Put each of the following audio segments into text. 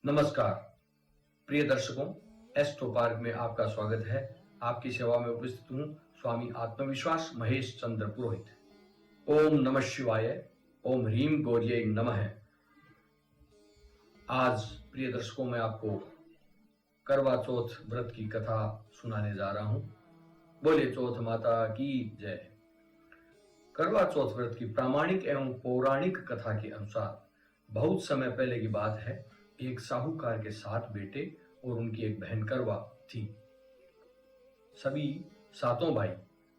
नमस्कार प्रिय दर्शकों, एस्ट्रो पार्क में आपका स्वागत है। आपकी सेवा में उपस्थित हूं स्वामी आत्मविश्वास महेश चंद्र पुरोहित। ओम नमः शिवाय, ओम ह्रीम गौर्ये नमः। आज प्रिय दर्शकों मैं आपको करवा चौथ व्रत की कथा सुनाने जा रहा हूं। बोले चौथ माता की जय। करवा चौथ व्रत की प्रामाणिक एवं पौराणिक कथा के अनुसार बहुत समय पहले की बात है। एक साहूकार के 7 बेटे और उनकी एक बहन करवा थी। सभी 7 भाई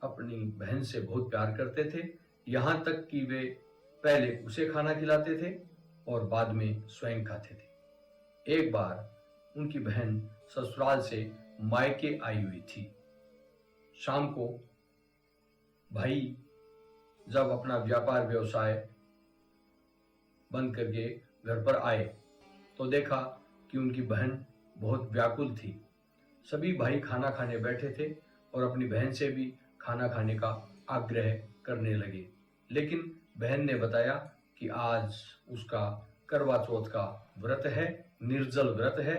अपनी बहन से बहुत प्यार करते थे, यहां तक कि वे पहले उसे खाना खिलाते थे और बाद में स्वयं खाते थे। एक बार उनकी बहन ससुराल से मायके आई हुई थी। शाम को भाई जब अपना व्यापार व्यवसाय बंद करके घर पर आए तो देखा कि उनकी बहन बहुत व्याकुल थी। सभी भाई खाना खाने बैठे थे और अपनी बहन से भी खाना खाने का आग्रह करने लगे, लेकिन बहन ने बताया कि आज उसका करवा चौथ का व्रत है, निर्जल व्रत है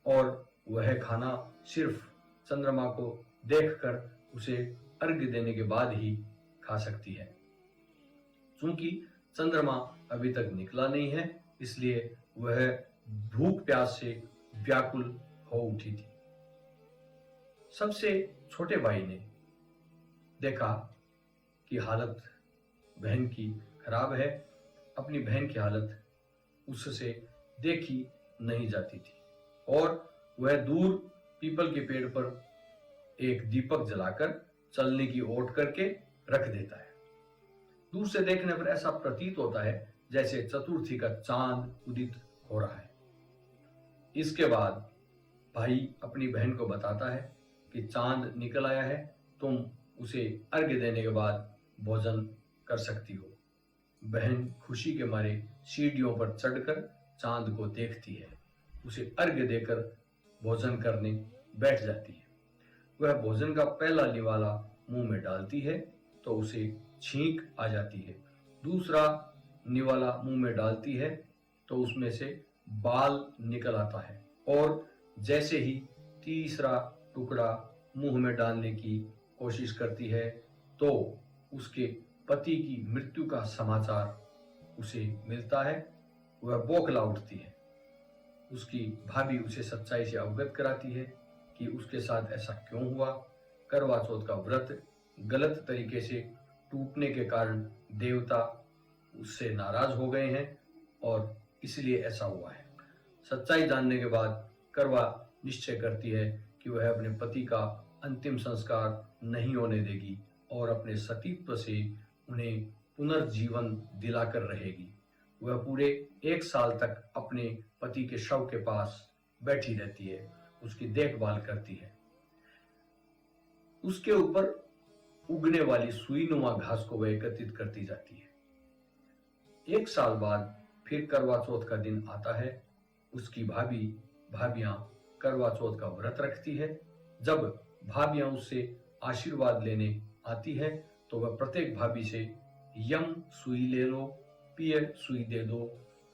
और वह खाना सिर्फ चंद्रमा को देखकर उसे अर्घ्य देने के बाद ही खा सकती है। चूंकि चंद्रमा अभी तक निकला नहीं है, इसलिए वह भूख प्यास से व्याकुल हो उठी थी। सबसे छोटे भाई ने देखा कि हालत बहन की खराब है, अपनी बहन की हालत उससे देखी नहीं जाती थी और वह दूर पीपल के पेड़ पर एक दीपक जलाकर चलने की ओट करके रख देता है। दूर से देखने पर ऐसा प्रतीत होता है जैसे चतुर्थी का चांद उदित हो रहा है। इसके बाद भाई अपनी बहन को बताता है कि चांद निकल आया है, तुम उसे अर्घ्य देने के बाद भोजन कर सकती हो। बहन खुशी के मारे सीढ़ियों पर चढ़कर चांद को देखती है, उसे अर्घ्य देकर भोजन करने बैठ जाती है। वह भोजन का पहला निवाला मुंह में डालती है तो उसे छींक आ जाती है। दूसरा निवाला मुंह में डालती है तो उसमें से बाल निकल आता है और जैसे ही तीसरा टुकड़ा मुंह में डालने की कोशिश करती है तो उसके पति की मृत्यु का समाचार उसे मिलता है। वह बौखला उठती है। उसकी भाभी उसे सच्चाई से अवगत कराती है कि उसके साथ ऐसा क्यों हुआ। करवा चौथ का व्रत गलत तरीके से टूटने के कारण देवता उससे नाराज हो गए हैं और इसलिए ऐसा हुआ है। सच्चाई जानने के बाद करवा निश्चय करती है कि वह अपने पति का अंतिम संस्कार नहीं होने देगी और अपने सतीत्व से उन्हें पुनर्जीवन दिलाकर रहेगी। वह पूरे 1 साल तक अपने पति के शव के पास बैठी रहती है, उसकी देखभाल करती है। उसके ऊपर उगने वाली सुईनुमा घास को वह एकत्रित करती जाती है। 1 साल बाद फिर करवा चौथ का दिन आता है। उसकी भाभियां करवा चौथ का व्रत रखती है। जब भाभियां उससे आशीर्वाद लेने आती है तो वह प्रत्येक भाभी से यम सुई ले लो, पिय सुई दे दो,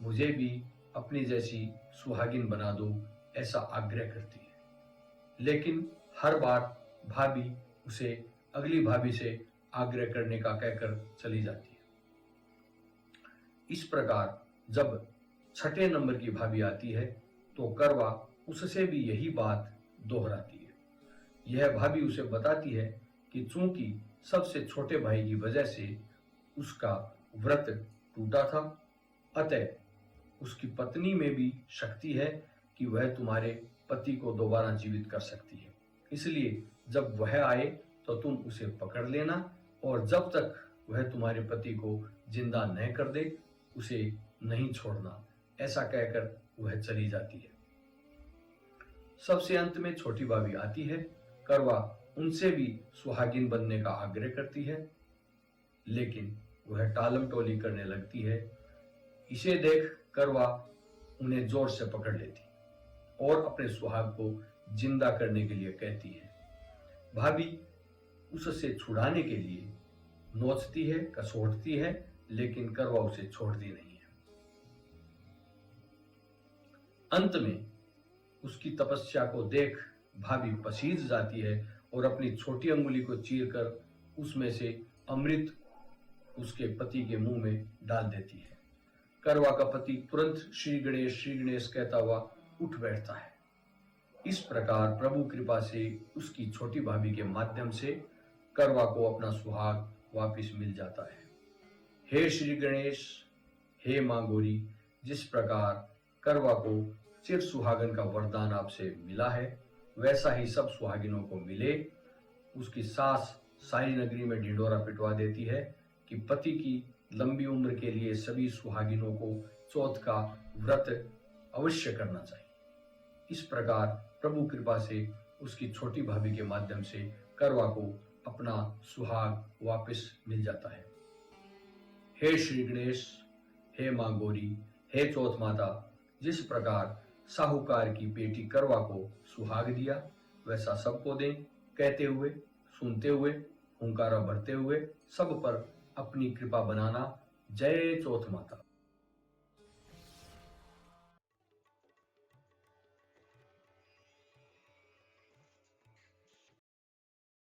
मुझे भी अपनी जैसी सुहागिन बना दो, ऐसा आग्रह करती है। लेकिन हर बार भाभी उसे अगली भाभी से आग्रह करने का कहकर चली जाती है। इस प्रकार जब 6ठे नंबर की भाभी आती है तो करवा उससे भी यही बात दोहराती है। यह भाभी उसे बताती है कि चूंकि सबसे छोटे भाई की वजह से उसका व्रत टूटा था, अतः उसकी पत्नी में भी शक्ति है कि वह तुम्हारे पति को दोबारा जीवित कर सकती है। इसलिए जब वह आए तो तुम उसे पकड़ लेना और जब तक वह तुम्हारे पति को जिंदा न कर दे उसे नहीं छोड़ना, ऐसा कहकर वह चली जाती है। सबसे अंत में छोटी भाभी आती है। करवा उनसे भी सुहागिन बनने का आग्रह करती है, लेकिन वह टालम टोली करने लगती है। इसे देख करवा उन्हें जोर से पकड़ लेती और अपने सुहाग को जिंदा करने के लिए कहती है। भाभी उससे छुड़ाने के लिए नोचती है, कसोटती है, लेकिन करवा उसे छोड़ती नहीं है। अंत में उसकी तपस्या को देख भाभी पसीज जाती है और अपनी छोटी अंगुली को चीरकर उसमें से अमृत उसके पति के मुंह में डाल देती है। करवा का पति तुरंत श्री गणेश कहता हुआ उठ बैठता है। इस प्रकार प्रभु कृपा से उसकी छोटी भाभी के माध्यम से करवा को अपना सुहाग वापिस मिल जाता है। हे श्री गणेश, हे मां गौरी, जिस प्रकार करवा को चिर सुहागन का वरदान आपसे मिला है, वैसा ही सब सुहागिनों को मिले। उसकी सास सारी नगरी में ढिंढोरा पिटवा देती है कि पति की लंबी उम्र के लिए सभी सुहागिनों को चौथ का व्रत अवश्य करना चाहिए। इस प्रकार प्रभु कृपा से उसकी छोटी भाभी के माध्यम से करवा को अपना सुहाग वापस मिल जाता है। हे श्री गणेश, हे मां गौरी, हे चौथ माता, जिस प्रकार साहूकार की बेटी करवा को सुहाग दिया, वैसा सबको दें, कहते हुए, सुनते हुए, हुंकारा भरते हुए सब पर अपनी कृपा बनाना। जय चौथ माता।